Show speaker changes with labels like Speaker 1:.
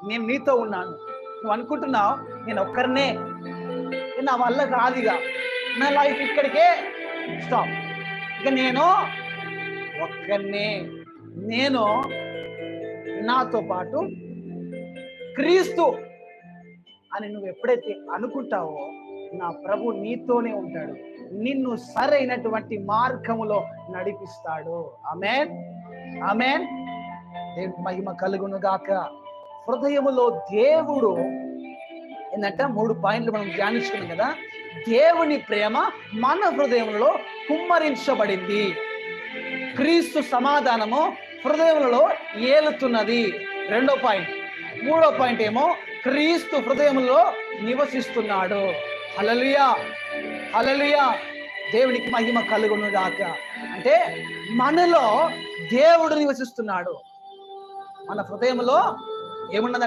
Speaker 1: నేను నీతో ఉన్నాను. నువ్వు అనుకుంటున్నావు నేను ఒక్కరినే, నా వల్ల కాదుగా, నా లైఫ్ ఇక్కడికే స్టాప్, ఇక నేను ఒక్కరినే, నేను నాతో పాటు క్రీస్తు అని నువ్వు ఎప్పుడైతే అనుకుంటావో నా ప్రభు నీతోనే ఉంటాడు, నిన్ను సరైనటువంటి మార్గములో నడిపిస్తాడు. ఆమేన్, ఆమేన్. దేవుని మహిమ కలుగును గాక. హృదయములో దేవుడు ఏంటంటే 3 పాయింట్లు మనం ధ్యానించుకున్నాం కదా. దేవుని ప్రేమ మన హృదయంలో కుమ్మరించబడింది. క్రీస్తు సమాధానము హృదయములలో ఏలుతున్నది, 2వ పాయింట్. 3వ పాయింట్ ఏమో క్రీస్తు హృదయంలో నివసిస్తున్నాడు. హల్లెలూయా, హల్లెలూయా. దేవునికి మహిమ కలుగును గాక. అంటే మనలో దేవుడు నివసిస్తున్నాడు. మన హృదయంలో ఏమున్నది?